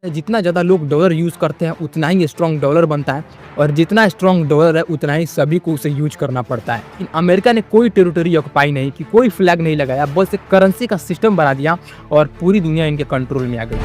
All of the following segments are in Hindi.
जितना ज़्यादा लोग डॉलर यूज़ करते हैं उतना ही स्ट्रॉन्ग डॉलर बनता है और जितना स्ट्रॉन्ग डॉलर है उतना ही सभी को उसे यूज करना पड़ता है। लेकिन अमेरिका ने कोई टेरिटरी ऑक्युपाई नहीं की, कोई फ्लैग नहीं लगाया, बस एक करेंसी का सिस्टम बना दिया और पूरी दुनिया इनके कंट्रोल में आ गई।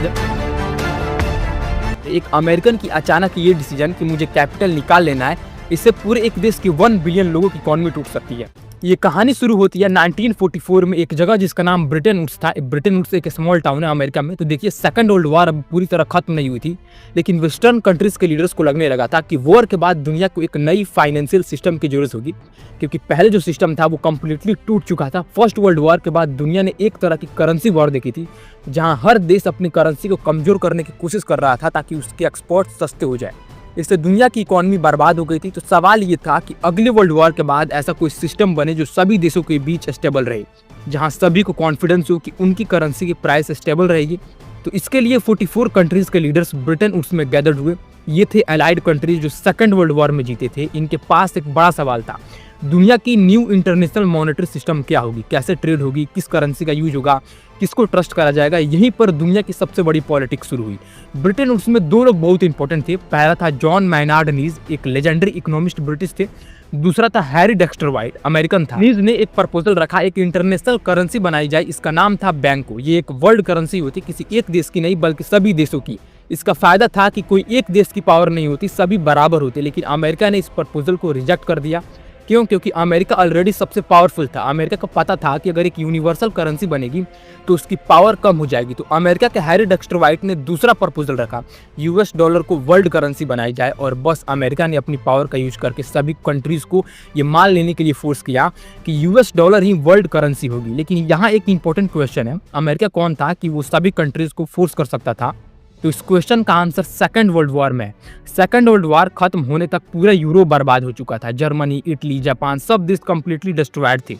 एक अमेरिकन की अचानक ये डिसीजन कि मुझे कैपिटल निकाल लेना है, इससे पूरे एक देश की 1 बिलियन लोगों की इकॉनमी टूट सकती है। ये कहानी शुरू होती है 1944 में एक जगह जिसका नाम ब्रिटेन वुड्स था। ब्रिटेन वुड्स एक स्मॉल टाउन है अमेरिका में। तो देखिए, सेकंड वर्ल्ड वॉर अब पूरी तरह खत्म नहीं हुई थी, लेकिन वेस्टर्न कंट्रीज के लीडर्स को लगने लगा था कि वॉर के बाद दुनिया को एक नई फाइनेंशियल सिस्टम की जरूरत होगी, क्योंकि पहले जो सिस्टम था वो कम्प्लीटली टूट चुका था। फर्स्ट वर्ल्ड वॉर के बाद दुनिया ने एक तरह की करेंसी वॉर देखी थी, जहाँ हर देश अपनी करेंसी को कमजोर करने की कोशिश कर रहा था ताकि उसके एक्सपोर्ट सस्ते हो जाए। इससे दुनिया की इकॉनमी बर्बाद हो गई थी। तो सवाल ये था कि अगले वर्ल्ड वॉर के बाद ऐसा कोई सिस्टम बने जो सभी देशों के बीच स्टेबल रहे, जहां सभी को कॉन्फिडेंस हो कि उनकी करेंसी की प्राइस स्टेबल रहेगी। तो इसके लिए 44 कंट्रीज के लीडर्स ब्रिटेन वुड्स में गैदर्ड हुए। ये थे अलाइड कंट्रीज जो सेकंड वर्ल्ड वॉर में जीते थे। इनके पास एक बड़ा सवाल था, दुनिया की न्यू इंटरनेशनल मॉनेटरी सिस्टम क्या होगी, कैसे ट्रेड होगी, किस करेंसी का यूज होगा, किसको ट्रस्ट करा जाएगा। यहीं पर दुनिया की सबसे बड़ी पॉलिटिक्स शुरू हुई। ब्रिटेन उसमें दो लोग बहुत इंपॉर्टेंट थे। पहला था जॉन मैनार्ड नीज, एक लेजेंडरी इकोनॉमिस्ट ब्रिटिश थे। दूसरा था हैरी डेक्स्टर वाइट, अमेरिकन था। नीज ने एक प्रपोजल रखा, एक इंटरनेशनल करेंसी बनाई जाए, इसका नाम था बैंको। ये एक वर्ल्ड करेंसी होती, किसी एक देश की नहीं बल्कि सभी देशों की। इसका फायदा था कि कोई एक देश की पावर नहीं होती, सभी बराबर होते। लेकिन अमेरिका ने इस प्रपोजल को रिजेक्ट कर दिया। क्यों? क्योंकि अमेरिका ऑलरेडी सबसे पावरफुल था। अमेरिका को पता था कि अगर एक यूनिवर्सल करेंसी बनेगी तो उसकी पावर कम हो जाएगी। तो अमेरिका के हैरी डेक्स्टर वाइट ने दूसरा प्रपोजल रखा, यूएस डॉलर को वर्ल्ड करेंसी बनाई जाए। और बस अमेरिका ने अपनी पावर का यूज करके सभी कंट्रीज को ये मान लेने के लिए फोर्स किया कि यूएस डॉलर ही वर्ल्ड करेंसी होगी। लेकिन यहाँ एक इंपॉर्टेंट क्वेश्चन है, अमेरिका कौन था कि वो सभी कंट्रीज को फोर्स कर सकता था? तो इस क्वेश्चन का आंसर सेकंड वर्ल्ड वॉर में। सेकंड वर्ल्ड वॉर खत्म होने तक पूरा यूरोप बर्बाद हो चुका था। जर्मनी, इटली, जापान सब देश कंप्लीटली डिस्ट्रॉयड थे।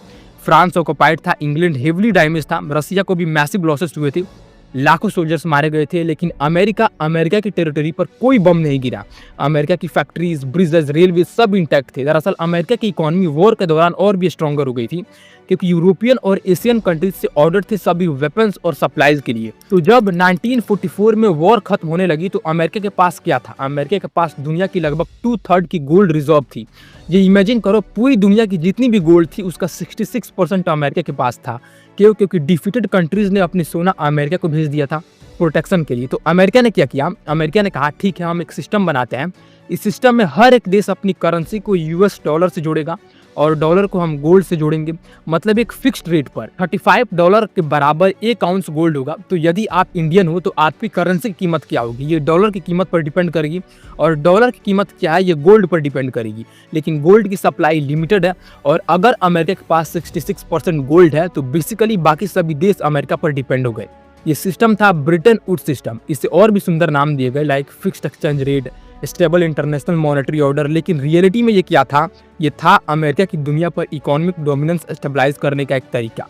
फ्रांस ऑक्युपाइड था, इंग्लैंड हेवली डैमेज था, रसिया को भी मैसिव लॉसेस हुए थे, लाखों सोल्जर्स मारे गए थे। लेकिन अमेरिका की टेरिटरी पर कोई बम नहीं गिरा। अमेरिका की फैक्ट्रीज, ब्रिजेस, रेलवे सब इंटैक्ट थे। दरअसल अमेरिका की इकोनॉमी वॉर के दौरान और भी स्ट्रॉन्गर हो गई थी, क्योंकि यूरोपियन और एशियन कंट्रीज से ऑर्डर थे सभी वेपन्स और सप्लाईज के लिए। तो जब 1944 में वॉर खत्म होने लगी तो अमेरिका के पास क्या था? अमेरिका के पास दुनिया की लगभग 2/3 की गोल्ड रिजर्व थी। ये इमेजिन करो, पूरी दुनिया की जितनी भी गोल्ड थी उसका 66% अमेरिका के पास था। क्यों? क्योंकि डिफीटेड कंट्रीज ने अपनी सोना अमेरिका को भेज दिया था प्रोटेक्शन के लिए। तो अमेरिका ने क्या किया? अमेरिका ने कहा ठीक है, हम एक सिस्टम बनाते हैं। इस सिस्टम में हर एक देश अपनी करेंसी को यूएस डॉलर से जोड़ेगा और डॉलर को हम गोल्ड से जोड़ेंगे, मतलब एक फिक्स्ड रेट पर। $35 के बराबर 1 आउंस गोल्ड होगा। तो यदि आप इंडियन हो तो आपकी करेंसी की कीमत क्या होगी? ये डॉलर की कीमत पर डिपेंड करेगी, और डॉलर की कीमत क्या है ये गोल्ड पर डिपेंड करेगी। लेकिन गोल्ड की सप्लाई लिमिटेड है, और अगर अमेरिका के पास 66% गोल्ड है तो बेसिकली बाकी सभी देश अमेरिका पर डिपेंड हो गए। ये सिस्टम था ब्रिटेन वुड्स सिस्टम। इसे और भी सुंदर नाम दिए गए, like fixed exchange rate, stable international monetary order. लेकिन रियलिटी में ये क्या था? ये था अमेरिका की दुनिया पर इकोनॉमिक डोमिनेंस स्टेबलाइज करने का एक तरीका।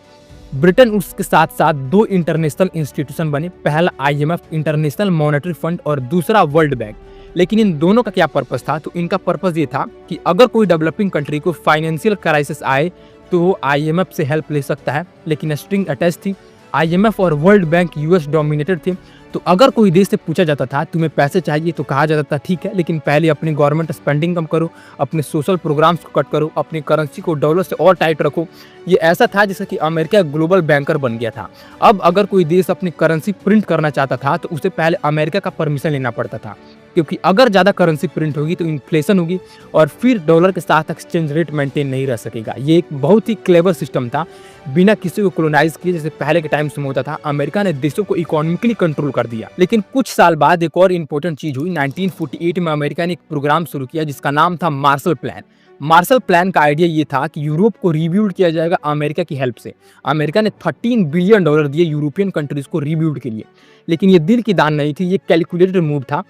ब्रिटेन वुड्स के साथ साथ 2 इंटरनेशनल इंस्टीट्यूशन बने, पहला IMF इंटरनेशनल मॉनेटरी फंड और दूसरा वर्ल्ड बैंक। लेकिन इन दोनों का क्या पर्पस था? तो इनका पर्पस ये था कि अगर कोई डेवलपिंग कंट्री को फाइनेंशियल क्राइसिस आए तो वो IMF से हेल्प ले सकता है। लेकिन स्ट्रिंग अटैच थी, IMF और वर्ल्ड बैंक यूएस डोमिनेटेड थे। तो अगर कोई देश से पूछा जाता था तुम्हें पैसे चाहिए, तो कहा जाता था ठीक है, लेकिन पहले अपनी गवर्नमेंट स्पेंडिंग कम करो, अपने सोशल प्रोग्राम्स को कट करो, अपनी करेंसी को डॉलर से और टाइट रखो। ये ऐसा था जैसे कि अमेरिका ग्लोबल बैंकर बन गया था। अब अगर कोई देश अपनी करेंसी प्रिंट करना चाहता था तो उसे पहले अमेरिका का परमिशन लेना पड़ता था, क्योंकि अगर ज़्यादा करेंसी प्रिंट होगी तो इन्फ्लेशन होगी और फिर डॉलर के साथ एक्सचेंज रेट मेंटेन नहीं रह सकेगा। ये एक बहुत ही क्लेवर सिस्टम था, बिना किसी को कोलोनाइज किए जैसे पहले के टाइम्स में होता था। अमेरिका ने देशों को इकोनॉमिकली कंट्रोल कर दिया। लेकिन कुछ साल बाद एक और इम्पोर्टेंट चीज हुई। 1948 में अमेरिका ने एक प्रोग्राम शुरू किया जिसका नाम था मार्शल प्लान। मार्शल प्लान का आइडिया ये था कि यूरोप को रीबिल्ड किया जाएगा अमेरिका की हेल्प से। अमेरिका ने $13 बिलियन दिए यूरोपियन कंट्रीज को रीबिल्ड के लिए। लेकिन ये दिल की दान नहीं थी, ये कैलकुलेटेड मूव था।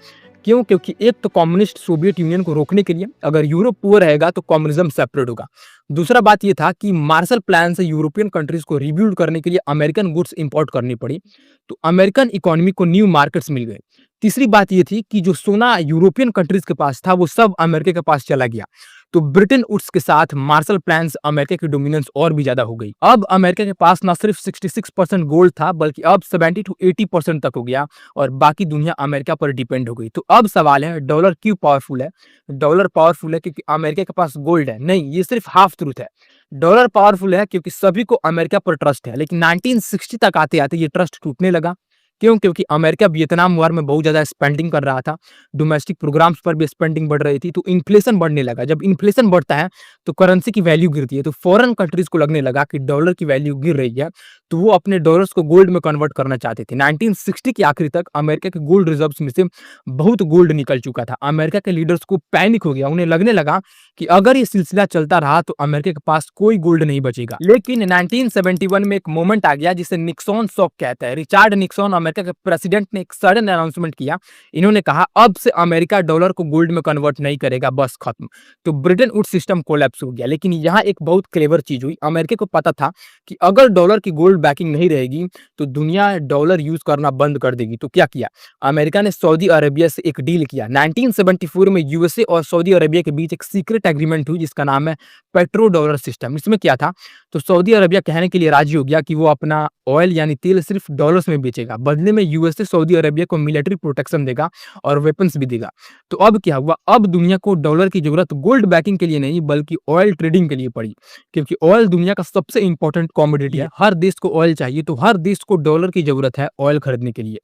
क्यों? क्योंकि एक तो कम्युनिस्ट सोवियत यूनियन को रोकने के लिए, अगर यूरोप पुअर रहेगा तो कम्युनिज्म सेपरेट होगा। दूसरा बात ये था कि मार्शल प्लान से यूरोपियन कंट्रीज को रिबिल्ड करने के लिए अमेरिकन गुड्स इंपोर्ट करनी पड़ी, तो अमेरिकन इकोनॉमी को न्यू मार्केट्स मिल गए। तीसरी बात ये थी कि जो सोना यूरोपियन कंट्रीज के पास था वो सब अमेरिका के पास चला गया। तो ब्रिटेन वुड्स के साथ मार्शल प्लान्स अमेरिका की डोमिनेंस और भी ज्यादा हो गई। अब अमेरिका के पास न सिर्फ 66% गोल्ड था बल्कि अब 70 to 80% तक हो गया और बाकी दुनिया अमेरिका पर डिपेंड हो गई। तो अब सवाल है डॉलर क्यों पावरफुल है? डॉलर पावरफुल है क्योंकि अमेरिका के पास गोल्ड है? नहीं, ये सिर्फ हाफ ट्रूथ है। डॉलर पावरफुल है क्योंकि सभी को अमेरिका पर ट्रस्ट है, लेकिन 1960 तक आते आते ये ट्रस्ट टूटने लगा। क्यों? क्योंकि अमेरिका वियतनाम वॉर में बहुत ज्यादा स्पेंडिंग कर रहा था, डोमेस्टिक प्रोग्राम्स पर भी स्पेंडिंग बढ़ रही थी, तो इन्फ्लेशन बढ़ने लगा। जब इन्फ्लेशन बढ़ता है तो करेंसी की वैल्यू गिरती है, तो फॉरेन कंट्रीज को लगने लगा कि डॉलर की वैल्यू गिर रही है, तो वो अपने डॉलर्स को गोल्ड में कन्वर्ट करना चाहते थे। 1960 के आखिरी तक अमेरिका के गोल्ड रिजर्व्स में से बहुत गोल्ड निकल चुका था। अमेरिका के लीडर्स को पैनिक हो गया, उन्हें लगने लगा कि अगर ये सिलसिला चलता रहा तो अमेरिका के पास कोई गोल्ड नहीं बचेगा। लेकिन 1971 में एक मोमेंट आ गया जिसे निक्सन शॉक कहता है। रिचर्ड निक्सन अमेरिका के प्रेसिडेंट ने एक सडन अनाउंसमेंट किया। इन्होंने कहा अब से अमेरिका डॉलर को गोल्ड में कन्वर्ट नहीं करेगा, बस खत्म। तो ब्रिटेन वुड्स सिस्टम कोलैप्स हो गया। लेकिन यहाँ एक बहुत क्लेवर चीज हुई, अमेरिका को पता था कि अगर डॉलर की गोल्ड बैकिंग नहीं रहेगी तो दुनिया डॉलर यूज करना बंद कर देगी। तो क्या किया अमेरिका ने? सऊदी अरेबिया से एक डील किया। 1974 में यूएसए और सऊदी अरेबिया के बीच एक सीक्रेट एग्रीमेंट हुई जिसका नाम है पेट्रो डॉलर सिस्टम। इसमें क्या था? तो सऊदी अरेबिया कहने के लिए राजी हो गया कि वो अपना ऑयल यानी तेल सिर्फ डॉलर्स में बेचेगा, बदले में यूएसए सऊदी अरेबिया को मिलिट्री प्रोटेक्शन देगा और वेपन्स भी देगा। तो अब क्या हुआ? अब दुनिया को डॉलर की जरूरत गोल्ड बैकिंग के लिए नहीं बल्कि ऑयल ट्रेडिंग के लिए पड़ी, क्योंकि ऑयल दुनिया का सबसे इंपॉर्टेंट कमोडिटी है। हर देश को ऑयल चाहिए, तो हर देश को डॉलर की जरूरत है ऑयल खरीदने के लिए।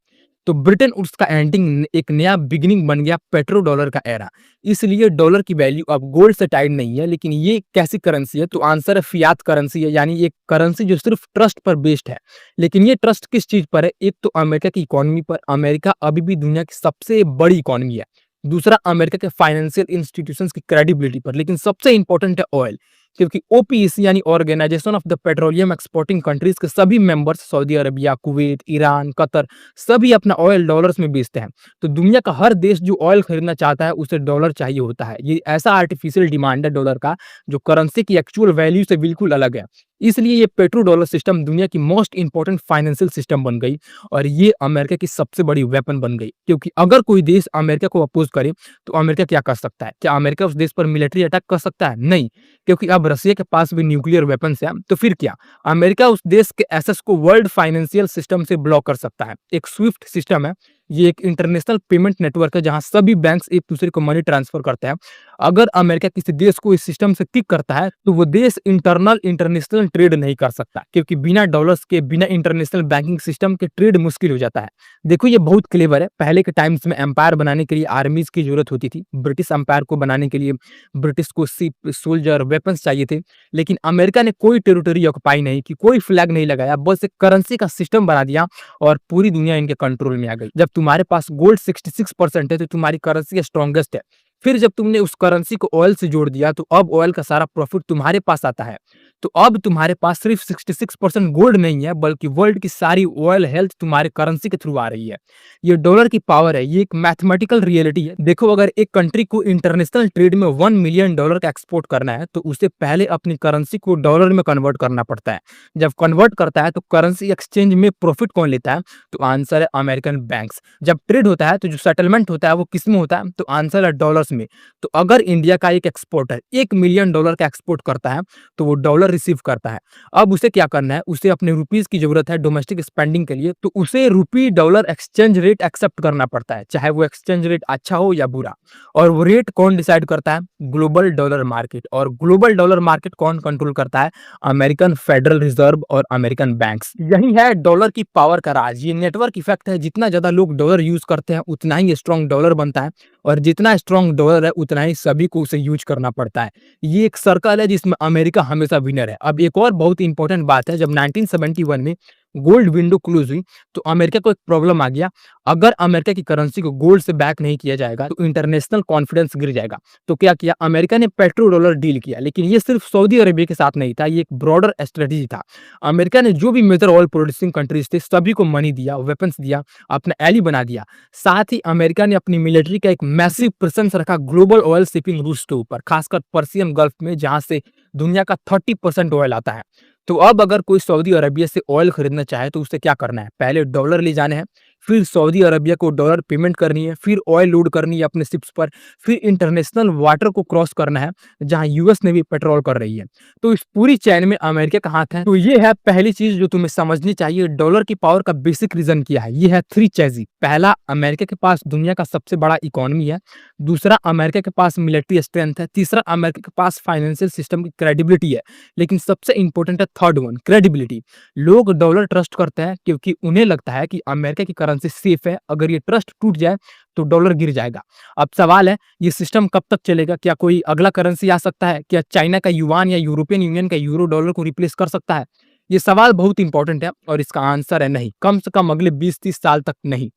तो ब्रिटेन वुड्स का एंडिंग एक नया बिगिनिंग बन गया, पेट्रो डॉलर का एरा। इसलिए डॉलर की वैल्यू अब गोल्ड से टाइड नहीं है। लेकिन ये कैसी करेंसी है? तो आंसर है फियात करेंसी है, यानी एक करेंसी जो सिर्फ ट्रस्ट पर बेस्ड है। लेकिन ये ट्रस्ट किस चीज पर है? एक तो अमेरिका की इकोनॉमी पर, अमेरिका अभी भी दुनिया की सबसे बड़ी इकोनॉमी है। दूसरा अमेरिका के फाइनेंशियल इंस्टीट्यूशंस की क्रेडिबिलिटी पर, लेकिन सबसे इंपॉर्टेंट है ऑयल, क्योंकि ओपीईसी यानी organisation of the petroleum exporting countries के सभी members Saudi Arabia, Kuwait, Iran, Qatar सभी अपना ऑयल डॉलर्स में बेचते हैं। तो दुनिया का हर देश जो ऑयल खरीदना चाहता है उसे डॉलर चाहिए होता है। ये ऐसा आर्टिफिशियल डिमांड है डॉलर का जो करेंसी की एक्चुअल वैल्यू से बिल्कुल अलग है। इसलिए ये पेट्रो डॉलर सिस्टम दुनिया की मोस्ट इंपॉर्टेंट फाइनेंशियल सिस्टम बन गई और ये अमेरिका की सबसे बड़ी वेपन बन गई। क्योंकि अगर कोई देश अमेरिका को अपोज करे तो अमेरिका क्या कर सकता है? क्या अमेरिका उस देश पर मिलिट्री अटैक कर सकता है? नहीं, क्योंकि अब रसिया के पास भी न्यूक्लियर वेपन्स है। तो फिर क्या अमेरिका उस देश के एसेस को वर्ल्ड फाइनेंशियल सिस्टम से ब्लॉक कर सकता है? एक स्विफ्ट सिस्टम है, ये एक इंटरनेशनल पेमेंट नेटवर्क है जहां सभी बैंक्स एक दूसरे को मनी ट्रांसफर करते हैं। अगर अमेरिका किसी देश को इस सिस्टम से किक करता है तो वो देश इंटरनेशनल ट्रेड नहीं कर सकता, क्योंकि बिना डॉलर्स के, बिना इंटरनेशनल बैंकिंग सिस्टम के ट्रेड मुश्किल हो जाता है। देखो ये बहुत क्लेवर है। पहले के टाइम्स में एम्पायर बनाने के लिए आर्मीज की जरूरत होती थी। ब्रिटिश एम्पायर को बनाने के लिए ब्रिटिश को शिप, सोल्जर, वेपन्स चाहिए थे। लेकिन अमेरिका ने कोई टेरिटरी ऑक्युपाई नहीं की, कोई फ्लैग नहीं लगाया, बस एक करेंसी का सिस्टम बना दिया और पूरी दुनिया इनके कंट्रोल में आ गई। जब तुम्हारे पास गोल्ड 66% है तो तुम्हारी करेंसी स्ट्रॉन्गेस्ट है। फिर जब तुमने उस करेंसी को ऑयल से जोड़ दिया तो अब ऑयल का सारा प्रॉफिट तुम्हारे पास आता है। तो अब तुम्हारे पास सिर्फ 66% गोल्ड नहीं है बल्कि वर्ल्ड की सारी ऑयल हेल्थ तुम्हारे करेंसी के थ्रू आ रही है। ये डॉलर की पावर है, ये एक मैथमेटिकल रियलिटी है। देखो अगर एक कंट्री को इंटरनेशनल ट्रेड में $1 मिलियन का एक्सपोर्ट करना है तो उसे पहले अपनी करेंसी को डॉलर में कन्वर्ट करना पड़ता है। जब कन्वर्ट करता है तो करेंसी एक्सचेंज में प्रॉफिट कौन लेता है? तो आंसर है अमेरिकन बैंक्स। जब ट्रेड होता है तो जो सेटलमेंट होता है वो किस में होता है? तो आंसर है डॉलर्स में। तो अगर इंडिया का एक एक्सपोर्टर $1 मिलियन का एक्सपोर्ट करता है तो वो डॉलर रिसीव करता है। अब उसे क्या करना है? उसे अपने रुपीज की जरूरत है डोमेस्टिक स्पेंडिंग के लिए, तो उसे rupee dollar exchange rate accept करना पड़ता है, चाहे वो एक्सचेंज रेट अच्छा हो या बुरा। और वो रेट कौन डिसाइड करता है? Global dollar market. और ग्लोबल डॉलर मार्केट कौन कंट्रोल करता है? अमेरिकन फेडरल रिजर्व और अमेरिकन बैंक्स। यही है डॉलर की पावर का राज। ये नेटवर्क इफेक्ट है, जितना ज्यादा लोग डॉलर यूज करते हैं उतना ही स्ट्रॉन्ग डॉलर बनता है और जितना स्ट्रॉन्ग डॉलर है उतना ही सभी को उसे यूज करना पड़ता है। ये एक सर्कल है जिसमें अमेरिका हमेशा विनर है। अब एक और बहुत इंपॉर्टेंट बात है, जब 1971 में गोल्ड विंडो क्लोज हुई तो अमेरिका को एक प्रॉब्लम आ गया। अगर अमेरिका की करेंसी को गोल्ड से बैक नहीं किया जाएगा तो इंटरनेशनल कॉन्फिडेंस गिर जाएगा। तो क्या किया अमेरिका ने? पेट्रो डॉलर डील किया। लेकिन ये सिर्फ सऊदी अरेबिया के साथ नहीं था, ये एक ब्रॉडर स्ट्रेटेजी था। अमेरिका ने जो भी मेजर ऑयल प्रोड्यूसिंग कंट्रीज थे सभी को मनी दिया, वेपन्स दिया, अपना एली बना दिया। साथ ही अमेरिका ने अपनी मिलिट्री का एक मैसिव प्रेजेंस रखा ग्लोबल ऑयल शिपिंग रूट्स के ऊपर, खासकर पर्शियन गल्फ में जहां से दुनिया का 30% ऑयल आता है। तो अब अगर कोई सऊदी अरबिया से ऑयल खरीदना चाहे तो उसे क्या करना है? पहले डॉलर ले जाने हैं, फिर सऊदी अरबिया को डॉलर पेमेंट करनी है, फिर ऑयल लोड करनी है अपने शिप्स पर, फिर इंटरनेशनल वाटर को क्रॉस करना है जहां यूएस नेवी पेट्रोल कर रही है। तो इस पूरी चैन में अमेरिका का हाथ है। तो ये है पहली चीज जो तुम्हें समझनी चाहिए, डॉलर की पावर का बेसिक रीजन क्या है। ये है थ्री चीजें। पहला, अमेरिका के पास दुनिया का सबसे बड़ा इकोनॉमी है। दूसरा, अमेरिका के पास मिलिट्री स्ट्रेंथ है। तीसरा, अमेरिका के पास फाइनेंशियल सिस्टम की क्रेडिबिलिटी है। लेकिन सबसे इंपॉर्टेंट है थर्ड वन, क्रेडिबिलिटी। लोग डॉलर ट्रस्ट करते हैं क्योंकि उन्हें लगता है कि अमेरिका की करेंसी सेफ है। अगर ये ट्रस्ट टूट जाए तो डॉलर गिर जाएगा। अब सवाल है, ये सिस्टम कब तक चलेगा? क्या कोई अगला करेंसी आ सकता है? क्या चाइना का युआन या यूरोपियन यूनियन का यूरो डॉलर को रिप्लेस कर सकता है? ये सवाल बहुत इंपॉर्टेंट है और इसका आंसर है नहीं, कम से कम अगले 20-30 साल तक नहीं।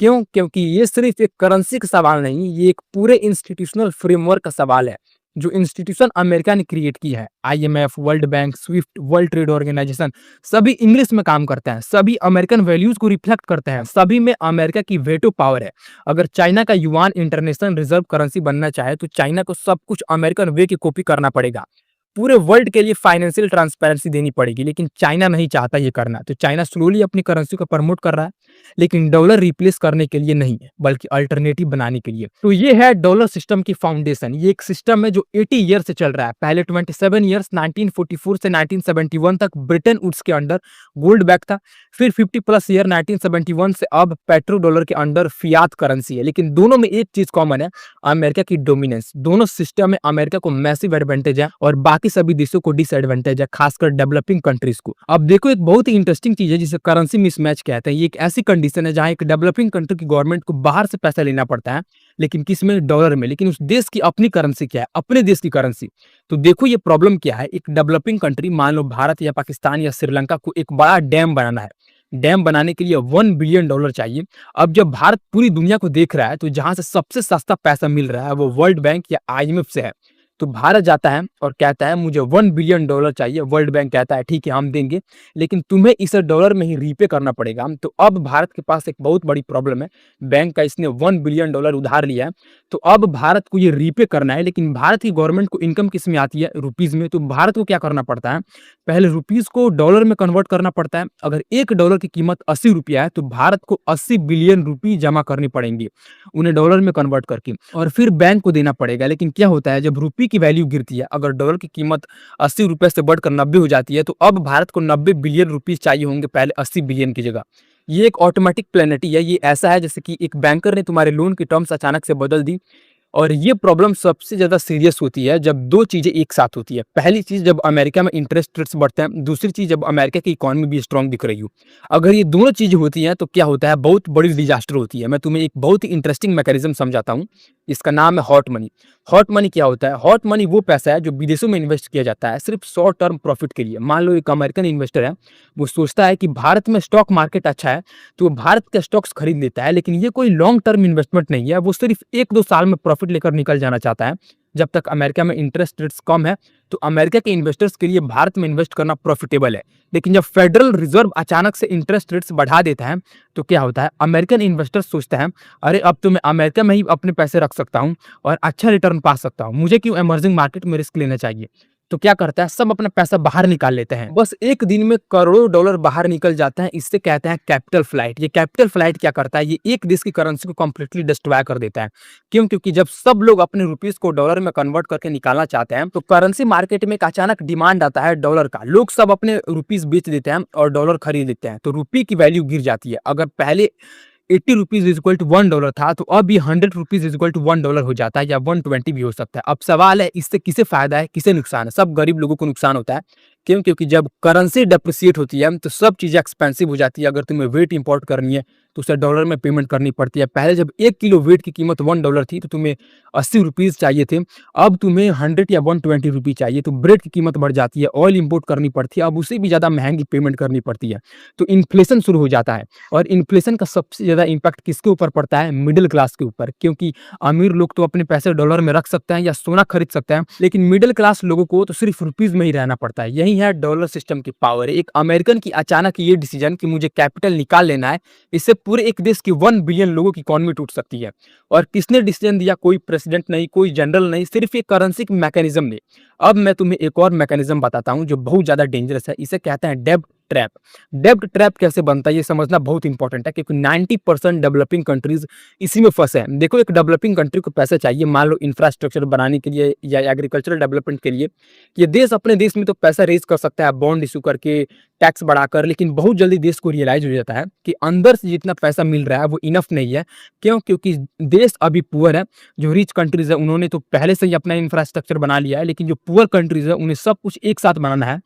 क्यों? क्योंकि ये सिर्फ एक करेंसी का सवाल नहीं, ये एक पूरे इंस्टीट्यूशनल फ्रेमवर्क का सवाल है जो इंस्टीट्यूशन अमेरिका ने क्रिएट की है। IMF, World Bank, SWIFT, World Trade Organization, सभी इंग्लिश में काम करते हैं, सभी अमेरिकन वैल्यूज को रिफ्लेक्ट करते हैं, सभी में अमेरिका की वेटो पावर है। अगर चाइना का युआन इंटरनेशनल रिजर्व करेंसी बनना चाहे तो चाइना को सब कुछ अमेरिकन वे की कॉपी करना पड़ेगा। पूरे वर्ल्ड के लिए फाइनेंशियल ट्रांसपेरेंसी देनी पड़ेगी, लेकिन चाइना नहीं चाहता ये करना। तो चाइना स्लोली अपनी करेंसी को प्रमोट कर रहा है, लेकिन डॉलर रिप्लेस करने के लिए नहीं है, बल्कि अल्टरनेटिव बनाने के लिए। तो ये है डॉलर सिस्टम की फाउंडेशन। ये एक सिस्टम है जो 80 ईयर से चल रहा है। पहले 27 ईयर्स 1944 से 1971 तक ब्रिटेन वुड्स के अंडर गोल्ड बैक था। फिर 50+ ईयर 1971 से अब पेट्रो डॉलर के अंडर फियात करेंसी है। लेकिन दोनों में एक चीज कॉमन है, अमेरिका की डोमिनेंस। दोनों सिस्टम में अमेरिका को मैसिव एडवांटेज है और बाकी सभी देशों को डिसएडवांटेज है, खासकर डेवलपिंग कंट्रीज को। अब देखो, एक बहुत ही इंटरेस्टिंग चीज है जिसे करेंसी मिसमैच कहते हैं। ये एक ऐसी कंडीशन है जहां एक डेवलपिंग कंट्री की गवर्नमेंट को बाहर से पैसा लेना पड़ता है, लेकिन किस में? डॉलर में। लेकिन उस देश की अपनी करेंसी क्या है? अपने देश की करेंसी। तो देखो ये प्रॉब्लम क्या है। एक डेवलपिंग कंट्री, मान लो भारत या पाकिस्तान या श्रीलंका को एक बड़ा डैम बनाना है। डैम बनाने के लिए $1 बिलियन चाहिए। अब जब भारत पूरी दुनिया को देख रहा है तो जहां से सबसे सस्ता पैसा मिल रहा है वो वर्ल्ड बैंक या आईएमएफ से है। तो भारत जाता है और कहता है मुझे $1 बिलियन चाहिए। वर्ल्ड बैंक कहता है ठीक है हम देंगे, लेकिन तुम्हें इसे डॉलर में ही रीपे करना पड़ेगा। तो अब भारत के पास एक बहुत बड़ी प्रॉब्लम है। बैंक का इसने $1 बिलियन उधार लिया है, तो अब भारत को ये रीपे करना है। लेकिन भारत की गवर्नमेंट को इनकम किस में आती है? रुपीज में। तो भारत को क्या करना पड़ता है? पहले रुपीज को डॉलर में कन्वर्ट करना पड़ता है। अगर $1 की कीमत 80 रुपया है तो भारत को 80 बिलियन रुपये जमा करनी पड़ेंगी उन्हें डॉलर में कन्वर्ट करके, और फिर बैंक को देना पड़ेगा। लेकिन क्या होता है, जब रुपये की वैल्यू गिरती है, अगर डॉलर की कीमत 80 रुपए से बढ़कर 90 हो जाती है, तो अब भारत को 90 बिलियन रुपीस चाहिए होंगे पहले 80 बिलियन की जगह। ये एक ऑटोमेटिक प्लेनिटी है। ये ऐसा है जैसे कि एक बैंकर ने तुम्हारे लोन की टर्म्स अचानक से बदल दी। और ये प्रॉब्लम सबसे ज्यादा सीरियस होती है जब दो चीजें एक साथ होती है। पहली चीज, जब अमेरिका में इंटरेस्ट रेट्स बढ़ते हैं। दूसरी चीज, जब अमेरिका की इकोनॉमी भी स्ट्रांग दिख रही हो। अगर ये दोनों चीजें होती हैं तो क्या होता है, बहुत बड़ी डिजास्टर होती है। मैं तुम्हें एक बहुत ही इंटरेस्टिंग मैकेनिज्म समझाता हूँ, इसका नाम है हॉट मनी। हॉट मनी क्या होता है? हॉट मनी वो पैसा है जो विदेशों में इन्वेस्ट किया जाता है सिर्फ शॉर्ट टर्म प्रॉफिट के लिए। मान लो एक अमेरिकन इन्वेस्टर है, वो सोचता है कि भारत में स्टॉक मार्केट अच्छा है तो वो भारत के स्टॉक्स खरीद लेता है। लेकिन ये कोई लॉन्ग टर्म इन्वेस्टमेंट नहीं है, वो सिर्फ 1-2 साल में प्रॉफिट लेकर निकल जाना चाहता है। जब तक अमेरिका में इंटरेस्ट रेट्स कम है तो अमेरिका के इन्वेस्टर्स के लिए भारत में इन्वेस्ट करना प्रॉफिटेबल है। लेकिन जब फेडरल रिजर्व अचानक से इंटरेस्ट रेट्स बढ़ा देता है तो क्या होता है, अमेरिकन इन्वेस्टर्स सोचते हैं अरे अब तो मैं अमेरिका में ही अपने पैसे रख सकता हूं और अच्छा रिटर्न पा सकता हूं, मुझे क्यों इमर्जिंग मार्केट में रिस्क लेना चाहिए। तो क्या करता है, सब अपना पैसा बाहर निकाल लेते हैं। बस एक दिन में करोड़ों डॉलर बाहर निकल जाता है। इससे कहते हैं कैपिटल फ्लाइट। ये कैपिटल फ्लाइट क्या करता है, ये एक देश की करेंसी को कंप्लीटली डिस्ट्रॉय कर देता है। क्यों? क्योंकि जब सब लोग अपने रुपीस को डॉलर में कन्वर्ट करके निकालना चाहते हैं तो करेंसी मार्केट में एक अचानक डिमांड आता है डॉलर का। लोग सब अपने रुपीस बेच देते हैं और डॉलर खरीद लेते हैं, तो रुपये की वैल्यू गिर जाती है। अगर पहले 80 रुपीज इज इक्वल टू $1 था तो अब ये 100 रुपीज इज इक्वल टू $1 हो जाता है, या 120 भी हो सकता है। अब सवाल है इससे किसे फायदा है, किसे नुकसान है? सब गरीब लोगों को नुकसान होता है। क्यों? क्योंकि जब करेंसी डेप्रिसिएट होती है तो सब चीजें एक्सपेंसिव हो जाती है। अगर तुम्हें वेट इंपोर्ट करनी है तो उसे डॉलर में पेमेंट करनी पड़ती है। पहले जब 1 किलो वेट की कीमत $1 थी तो तुम्हें 80 रुपीज चाहिए थे, अब तुम्हें 100 या 120 रुपीज चाहिए। तो ब्रेड की कीमत बढ़ जाती है, ऑयल इंपोर्ट करनी पड़ती है, अब उसे भी ज्यादा महंगी पेमेंट करनी पड़ती है। तो इन्फ्लेशन शुरू हो जाता है। और इन्फ्लेशन का सबसे ज्यादा इम्पैक्ट किसके ऊपर पड़ता है? मिडिल क्लास के ऊपर। क्योंकि अमीर लोग तो अपने पैसे डॉलर में रख सकते हैं या सोना खरीद सकते हैं, लेकिन मिडिल क्लास लोगों को तो सिर्फ रुपीज में ही रहना पड़ता है। यही है डॉलर सिस्टम की पावर। एक अमेरिकन की अचानक ये डिसीजन कि मुझे कैपिटल निकाल लेना है, इससे पूरे एक देश की 1 बिलियन लोगों की इकोनॉमी टूट सकती है। और किसने डिसीजन दिया? कोई प्रेसिडेंट नहीं, कोई जनरल नहीं, सिर्फ एक करेंसी मैकेनिज्म ने। अब मैं तुम्हें एक और मैकेनिज्म बताता हूं जो बहुत ज्यादा डेंजरस है। इसे कहते हैं डेब्ट ट्रैप। डेब्ट ट्रैप कैसे बनता है ये समझना बहुत इंपॉर्टेंट है, क्योंकि 90% डेवलपिंग कंट्रीज इसी में फंसे हैं। देखो, एक डेवलपिंग कंट्री को पैसा चाहिए, मान लो इंफ्रास्ट्रक्चर बनाने के लिए या एग्रीकल्चरल डेवलपमेंट के लिए। ये देश अपने देश में तो पैसा रेज कर सकता है बॉन्ड इशू करके, टैक्स बढ़ाकर, लेकिन बहुत जल्दी देश को रियलाइज हो जाता है कि अंदर से जितना पैसा मिल रहा है वो इनफ नहीं है। क्यों? क्योंकि देश अभी पुअर है। जो रिच कंट्रीज है उन्होंने तो पहले से ही अपना इंफ्रास्ट्रक्चर बना लिया है, लेकिन जो पुअर कंट्रीज है उन्हें सब कुछ एक साथ बनाना है।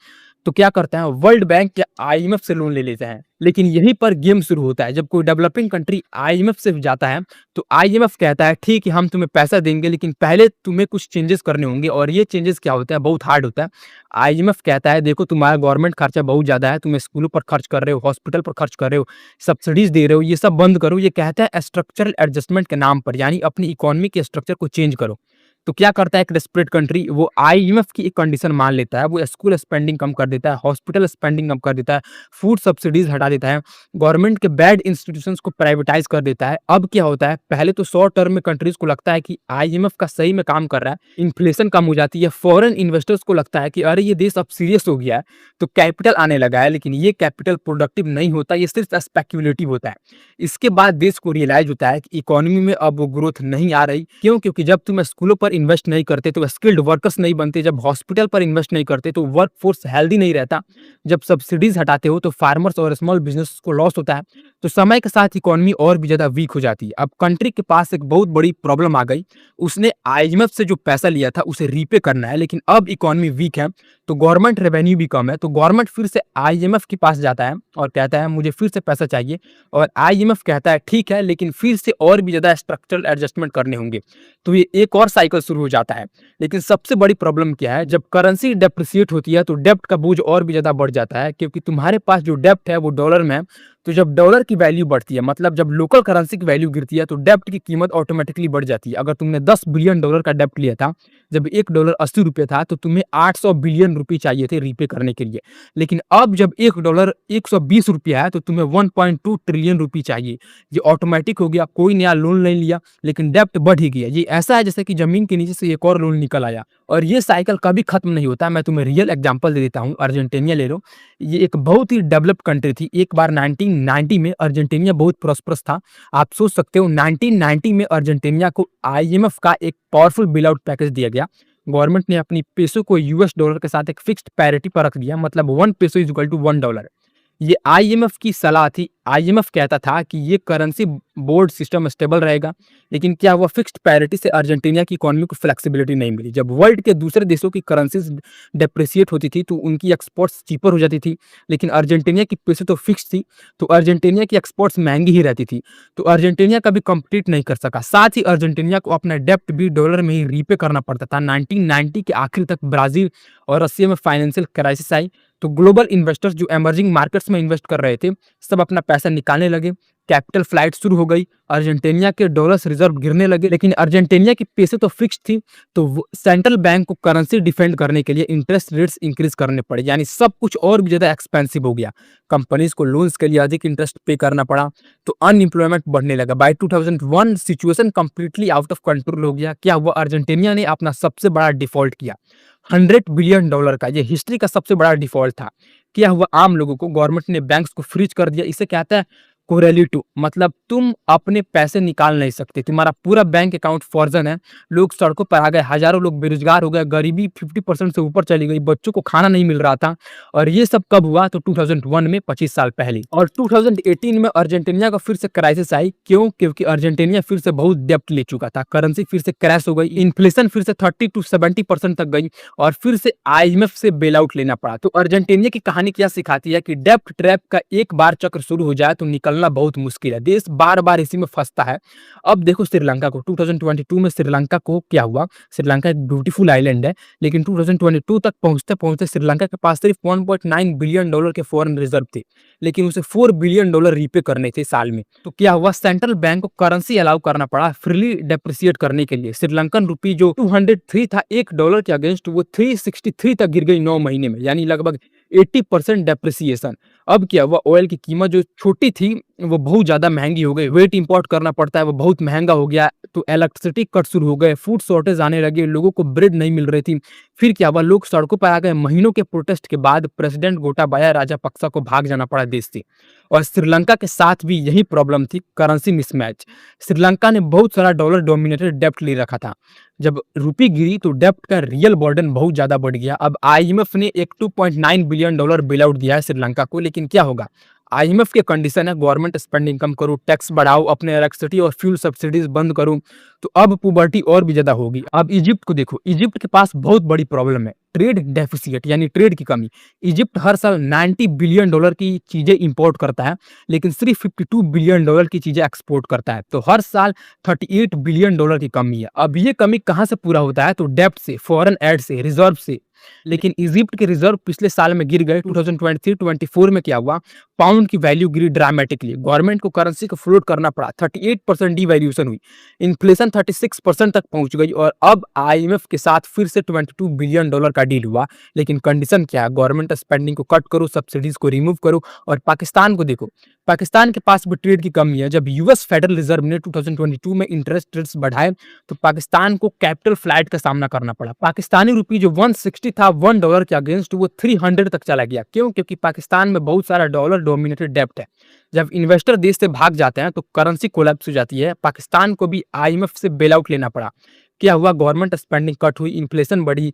तो क्या करते हैं, वर्ल्ड बैंक या आईएमएफ से लोन ले लेते हैं। लेकिन यहीं पर गेम शुरू होता है। जब कोई डेवलपिंग कंट्री आईएमएफ से जाता है तो आईएमएफ कहता है ठीक है, हम तुम्हें पैसा देंगे, लेकिन पहले तुम्हें कुछ चेंजेस करने होंगे। और ये चेंजेस क्या होता है, बहुत हार्ड होता है। आईएमएफ कहता है देखो, तुम्हारा गवर्नमेंट खर्चा बहुत ज्यादा है, तुम स्कूलों पर खर्च कर रहे हो, हॉस्पिटल पर खर्च कर रहे हो, सब्सिडीज दे रहे हो, ये सब बंद करो। ये कहता है स्ट्रक्चरल एडजस्टमेंट के नाम पर, यानी अपनी इकोनॉमी के स्ट्रक्चर को चेंज करो। तो क्या करता है एक डेस्परेट कंट्री, वो आईएमएफ की एक कंडीशन मान लेता है। वो स्कूल स्पेंडिंग कम कर देता है, हॉस्पिटल स्पेंडिंग कम कर देता है, फूड सब्सिडीज हटा देता है, गवर्नमेंट के बैड इंस्टीट्यूशंस को प्राइवेटाइज कर देता है। अब क्या होता है, पहले तो शॉर्ट टर्म में कंट्रीज को लगता है कि आईएमएफ का सही में काम कर रहा है, इन्फ्लेशन कम हो जाती है, फॉरेन इन्वेस्टर्स को लगता है कि अरे ये देश अब सीरियस हो गया है, तो कैपिटल आने लगा है। लेकिन ये कैपिटल प्रोडक्टिव नहीं होता, ये सिर्फ स्पेक्युलेटिव होता है। इसके बाद देश को रियलाइज होता है कि इकोनॉमी में अब वो ग्रोथ नहीं आ रही। क्यों? क्योंकि जब तुम स्कूलों पर इन्वेस्ट नहीं करते तो स्किल्ड वर्कर्स नहीं बनते, जब हॉस्पिटल पर इन्वेस्ट नहीं करते तो वर्क फोर्स हेल्दी नहीं रहता, जब सब्सिडीज हटाते हो तो फार्मर्स और स्मॉल बिजनेस को लॉस होता है। तो समय के साथ इकोनॉमी और भी ज्यादा वीक हो जाती है। अब कंट्री के पास एक बहुत बड़ी प्रॉब्लम आ गई, उसने आईएमएफ से जो पैसा लिया था उसे रीपे करना है, लेकिन अब इकोनॉमी वीक है तो गवर्नमेंट रेवेन्यू भी कम है। तो गवर्नमेंट फिर से आईएमएफ के पास जाता है और कहता है मुझे फिर से पैसा चाहिए, और आईएमएफ कहता है ठीक है, लेकिन फिर से और भी ज्यादा स्ट्रक्चरल एडजस्टमेंट करने होंगे। तो ये एक और साइकिल शुरू हो जाता है। लेकिन सबसे बड़ी प्रॉब्लम क्या है, जब करेंसी डेप्रिसिएट होती है तो डेब्ट का बोझ और भी ज्यादा बढ़ जाता है, क्योंकि तुम्हारे पास जो डेब्ट है वो डॉलर में है। तो जब डॉलर की वैल्यू बढ़ती है, मतलब जब लोकल करेंसी की वैल्यू गिरती है, तो डेब्ट की कीमत ऑटोमेटिकली बढ़ जाती है। अगर तुमने 10 बिलियन डॉलर का डेब्ट लिया था, जब $1 80 रुपये था, तो तुम्हें 800 बिलियन रुपए चाहिए थे रीपे करने के लिए। लेकिन अब जब $1 120 रुपया है तो तुम्हें 1.2 ट्रिलियन रुपये चाहिए। ये ऑटोमेटिक हो गया, कोई नया लोन नहीं लिया, लेकिन डेब्ट बढ़ ही गया। ये ऐसा है जैसे कि जमीन के नीचे से एक और लोन निकल आया, और ये साइकिल कभी खत्म नहीं होता। मैं तुम्हें रियल एग्जांपल दे देता हूँ, अर्जेंटीना ले लो। ये एक बहुत ही डेवलप्ड कंट्री थी। एक बार 1990 में अर्जेंटीना बहुत प्रॉस्परस था। आप सोच सकते हो 1990 में अर्जेंटीना को आईएमएफ का एक पावरफुल बेल आउट पैकेज दिया गया। गवर्नमेंट ने अपनी पेसो को यूएस डॉलर के साथ एक फिक्स्ड पैरिटी पर रख दिया, मतलब 1 पेसो इज इक्वल टू $1। ये आईएमएफ की सलाह थी। आईएमएफ कहता था कि ये करेंसी बोर्ड सिस्टम स्टेबल रहेगा, लेकिन क्या हुआ, फिक्स्ड पैरिटी से अर्जेंटीना की इकोनॉमी को फ्लेक्सिबिलिटी नहीं मिली। जब वर्ल्ड के दूसरे देशों की करेंसीज डेप्रिसिएट होती थी तो उनकी एक्सपोर्ट्स चीपर हो जाती थी, लेकिन अर्जेंटीना की पेसो तो फिक्स थी, तो अर्जेंटीना की एक्सपोर्ट्स महंगी ही रहती थी। तो अर्जेंटीना कभी कम्पीट नहीं कर सका। साथ ही अर्जेंटीना को अपना डेप्ट भी डॉलर में ही रीपे करना पड़ता था। 1990 के आखिर तक ब्राजील और रशिया में फाइनेंशियल क्राइसिस आई, तो ग्लोबल इन्वेस्टर्स जो एमर्जिंग मार्केट्स में इन्वेस्ट कर रहे थे, सब अपना पैसा निकालने लगे। कैपिटल फ्लाइट शुरू हो गई, अर्जेंटीना के डॉलर्स रिजर्व गिरने लगे। लेकिन अर्जेंटीना की पैसे तो फिक्स थी, तो सेंट्रल बैंक को करेंसी डिफेंड करने के लिए इंटरेस्ट रेट्स इंक्रीज करने पड़े, यानी सब कुछ और भी ज्यादा एक्सपेंसिव हो गया। कंपनीज को लोन्स के लिए अधिक इंटरेस्ट पे करना पड़ा, तो अनएम्प्लॉयमेंट बढ़ने लगा। By 2001 situation completely out of control हो गया। क्या हुआ, अर्जेंटीना ने अपना सबसे बड़ा डिफॉल्ट किया, $100 बिलियन का। ये हिस्ट्री का सबसे बड़ा डिफॉल्ट था। क्या हुआ, आम लोगों को गवर्नमेंट ने बैंक्स को फ्रीज कर दिया। इसे कहता है कोरेलिटू, मतलब तुम अपने पैसे निकाल नहीं सकते, तुम्हारा पूरा बैंक अकाउंट फ्रोजन है। लोग सड़कों पर आ गए, हजारों लोग बेरोजगार हो गए, गरीबी 50% से ऊपर चली गई, बच्चों को खाना नहीं मिल रहा था। और ये सब कब हुआ, तो 2001 में, 25 साल पहले। और 2018 में अर्जेंटीना का फिर से क्राइसिस आई। क्यों? क्योंकि अर्जेंटीना फिर से बहुत डेब्ट ले चुका था, करेंसी फिर से क्रैश हो गई, इन्फ्लेशन फिर से 30 to 70% तक गई, और फिर से आईएमएफ से बेल आउट लेना पड़ा। तो अर्जेंटीना की कहानी क्या सिखाती है कि डेब्ट ट्रैप का एक बार चक्र शुरू हो जाए तो निकलना बहुत मुश्किल है। देश बार बार इसी में फंसता है। अब देखो श्रीलंका को, 2022 में श्रीलंका को क्या हुआ, श्रीलंका एक ब्यूटीफुल आइलैंड है, लेकिन 2022 तक पहुंचते पहुंचते श्रीलंका के पास सिर्फ $1.9 बिलियन के फॉरेन रिजर्व थे, लेकिन उसे $4 बिलियन रीपे करने थे साल में। तो क्या हुआ, सेंट्रल बैंक को करेंसी अलाउ करना पड़ा फ्रीली डेप्रिसिएट करने के लिए। श्रीलंकन रुपी जो 203 था $1 के अगेंस्ट, वो 363 तक गिर गई 9 महीने में, यानी लगभग 80% डेप्रिसिएशन। अब क्या हुआ, ऑयल की कीमत जो छोटी थी वो बहुत ज़्यादा महँगी हो गई, वेट इम्पोर्ट करना पड़ता है वो बहुत महँगा हो गया, तो इलेक्ट्रिसिटी कट शुरू हो गए, फूड शॉर्टेज आने लगे, लोगों को ब्रेड नहीं मिल रही थी। फिर क्या हुआ, लोग सड़कों पर आ गए, महीनों के प्रोटेस्ट के बाद प्रेसिडेंट गोटाबाया राजापक्सा को भाग जाना पड़ा देश से। और श्रीलंका के साथ भी यही प्रॉब्लम थी, करेंसी मिसमैच। श्रीलंका ने बहुत सारा डॉलर डोमिनेटेड डेब्ट ले रखा था। जब रुपये गिरी तो डेब्ट का रियल बर्डन बहुत ज़्यादा बढ़ गया। अब आईएमएफ ने एक $2.9 बिलियन बेल आउट दिया है श्रीलंका को, लेकिन क्या होगा, आईएमएफ के कंडीशन है गवर्नमेंट स्पेंडिंग कम करो, टैक्स बढ़ाओ, अपने इलेक्ट्रिसिटी और फ्यूल सब्सिडीज बंद करो, तो अब पुबर्टी और भी ज्यादा होगी। अब इजिप्ट को देखो, इजिप्ट के पास बहुत बड़ी प्रॉब्लम है, ट्रेड डेफिसिट यानी ट्रेड की कमी। इजिप्ट हर साल $90 बिलियन की चीजें इंपोर्ट करता है, लेकिन सिर्फ $52 बिलियन की चीजें एक्सपोर्ट करता है, तो हर साल $38 बिलियन की कमी है। अब ये कमी कहाँ से पूरा होता है, तो डेब्ट से, फॉरेन एड से, रिजर्व से। लेकिन इजिप्ट के रिजर्व पिछले साल में गिर गए। 2023-24 में क्या हुआ, पाउंड की वैल्यू गिरी ड्रामेटिकली, गवर्नमेंट को करेंसी को फ्लोट करना पड़ा, 38% डिवैल्यूएशन हुई, इन्फ्लेशन 36% तक पहुंच गई। और अब आईएमएफ के साथ फिर से $22 बिलियन का डील हुआ, लेकिन कंडीशन क्या है, गवर्नमेंट स्पेंडिंग को कट करो, सब्सिडीज को रिमूव करो। और पाकिस्तान को देखो, पाकिस्तान के पास भी ट्रेड की कमी है। जब यूएस फेडरल रिजर्व ने 2022 में इंटरेस्ट रेट्स बढ़ाए तो पाकिस्तान को कैपिटल फ्लाइट का सामना करना पड़ा। पाकिस्तानी रुपी जो 160 था $1 के अगेंस्ट, वो 300 तक चला गया। क्यों? क्योंकि पाकिस्तान में बहुत सारा डॉलर डोमिनेटेड डेब्ट है। जब इन्वेस्टर देश से भाग जाते हैं तो करेंसी कोलैप्स हो जाती है। पाकिस्तान को भी आईएमएफ से बेल आउट लेना पड़ा। क्या हुआ, गवर्नमेंट स्पेंडिंग कट हुई, इन्फ्लेशन बढ़ी,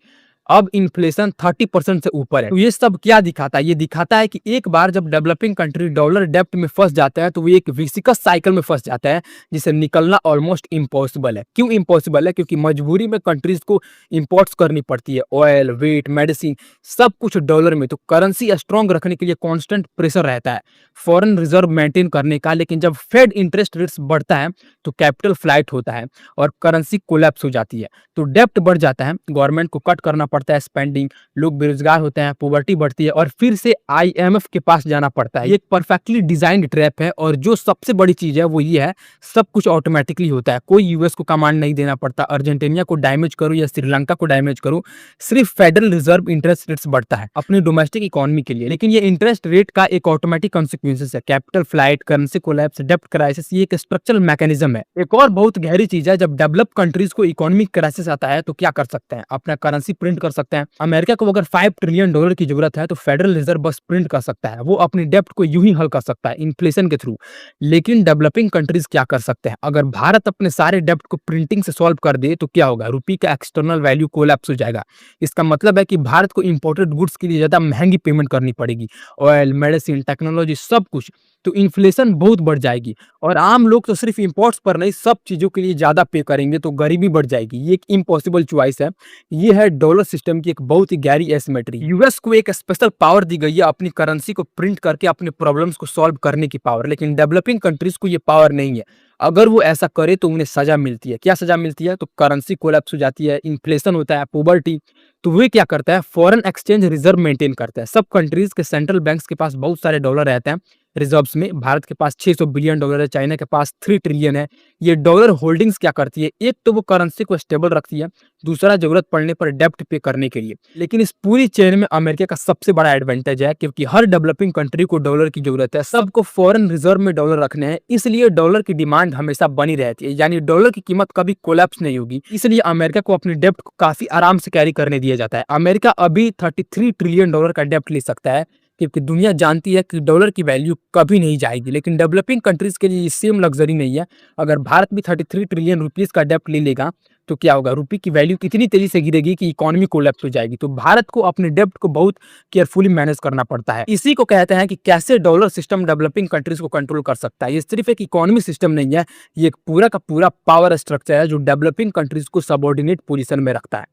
अब इन्फ्लेशन 30% से ऊपर है। तो ये सब क्या दिखाता है, ये दिखाता है कि एक बार जब डेवलपिंग कंट्री डॉलर डेब्ट में फंस जाता है तो वो एक विसिकस साइकिल में फंस जाता है, जिसे निकलना ऑलमोस्ट इम्पॉसिबल है। क्यों इम्पॉसिबल है? क्योंकि मजबूरी में कंट्रीज को इंपोर्ट्स करनी पड़ती है, ऑयल, वेट, मेडिसिन, सब कुछ डॉलर में। तो करेंसी स्ट्रॉन्ग रखने के लिए कॉन्स्टेंट प्रेशर रहता है फॉरेन रिजर्व मेंटेन करने का। लेकिन जब फेड इंटरेस्ट रेट्स बढ़ता है तो कैपिटल फ्लाइट होता है और करेंसी कोलैप्स हो जाती है, तो डेब्ट बढ़ जाता है, गवर्नमेंट को कट करना पड़ता है स्पेंडिंग, लोग बेरोजगार होते हैं, पॉवर्टी बढ़ती है और फिर से आईएमएफ के पास जाना पड़ता है। ये एक परफेक्टली डिजाइंड ट्रैप है। और जो सबसे बड़ी चीज है वो ये है, सब कुछ ऑटोमेटिकली होता है, कोई यूएस को कमांड नहीं देना पड़ता। अर्जेंटीना को डैमेज करो या श्रीलंका को डैमेज करो, सिर्फ फेडरल रिजर्व इंटरेस्ट रेट्स बढ़ता है अपनी डोमेस्टिक इकोनॉमी के लिए। लेकिन ये इंटरेस्ट रेट का एक ऑटोमेटिक कॉन्सिक्वेंसेस है, कैपिटल फ्लाइट, करेंसी कोलैप्स, डेब्ट क्राइसिस, ये एक स्ट्रक्चरल मैकेनिज्म है। एक और बहुत गहरी चीज है, जब डेवलप कंट्रीज को इकोनॉमिक क्राइसिस आता है तो क्या कर सकते हैं, अपना करेंसी प्रिंट कर सकते हैं। अमेरिका को अगर $5 ट्रिलियन की जरूरत है तो फेडरल रिजर्व बस प्रिंट कर सकता है, वो अपनी डेब्ट को यूं ही हल कर सकता है इन्फ्लेशन के थ्रू। लेकिन डेवलपिंग कंट्रीज क्या कर सकते हैं, अगर भारत अपने सारे डेब्ट को प्रिंटिंग से सॉल्व कर दे तो क्या होगा, रुपये का एक्सटर्नल वैल्यू कोलैप्स हो जाएगा। इसका मतलब है कि भारत को इंपोर्टेड गुड्स के लिए ज्यादा महंगी पेमेंट करनी पड़ेगी, ऑयल, मेडिसिन, टेक्नोलॉजी, सब कुछ। तो इन्फ्लेशन बहुत बढ़ जाएगी और आम लोग तो सिर्फ इंपोर्ट्स पर नहीं, सब चीजों के लिए ज्यादा पे करेंगे, तो गरीबी बढ़ जाएगी। ये एक इम्पॉसिबल चॉइस है। ये है डॉलर सिस्टम की एक बहुत ही गहरी एसिमेट्री। यूएस को एक स्पेशल पावर दी गई है अपनी करेंसी को प्रिंट करके अपने प्रॉब्लम्स को सॉल्व करने की पावर, लेकिन डेवलपिंग कंट्रीज को ये पावर नहीं है। अगर वो ऐसा करे तो उन्हें सजा मिलती है। क्या सजा मिलती है? तो करेंसी कोलैप्स हो जाती है, इन्फ्लेशन होता है, पॉवर्टी। तो वे क्या करता है, फॉरेन एक्सचेंज रिजर्व मेंटेन करता है। सब कंट्रीज के सेंट्रल बैंक्स के पास बहुत सारे डॉलर रहते हैं रिजर्व्स में। भारत के पास $600 बिलियन है, चाइना के पास $3 ट्रिलियन है। ये डॉलर होल्डिंग्स क्या करती है, एक तो वो करेंसी को स्टेबल रखती है, दूसरा जरूरत पड़ने पर डेब्ट पे करने के लिए। लेकिन इस पूरी चेन में अमेरिका का सबसे बड़ा एडवांटेज है, क्योंकि हर डेवलपिंग कंट्री को डॉलर की जरूरत है, सबको फॉरेन रिजर्व में डॉलर रखने हैं, इसलिए डॉलर की डिमांड हमेशा बनी रहती है, यानी डॉलर की कीमत कभी कोलैप्स नहीं होगी। इसलिए अमेरिका को अपनी डेब्ट को काफी आराम से कैरी करने दिया जाता है। अमेरिका अभी $33 ट्रिलियन का डेब्ट ले सकता है, क्योंकि दुनिया जानती है कि डॉलर की वैल्यू कभी नहीं जाएगी। लेकिन डेवलपिंग कंट्रीज के लिए सेम लग्जरी नहीं है। अगर भारत भी 33 ट्रिलियन रुपीस का डेब्ट ले लेगा तो क्या होगा, रुपये की वैल्यू कितनी तेजी से गिरेगी कि इकोनॉमी कोलैप्स हो जाएगी। तो भारत को अपने डेब्ट को बहुत केयरफुली मैनेज करना पड़ता है। इसी को कहते हैं कि कैसे डॉलर सिस्टम डेवलपिंग कंट्रीज को कंट्रोल कर सकता है। ये सिर्फ एक इकोनॉमी सिस्टम नहीं है, ये एक पूरा का पूरा पावर स्ट्रक्चर है जो डेवलपिंग कंट्रीज को सबऑर्डिनेट पोजीशन में रखता है।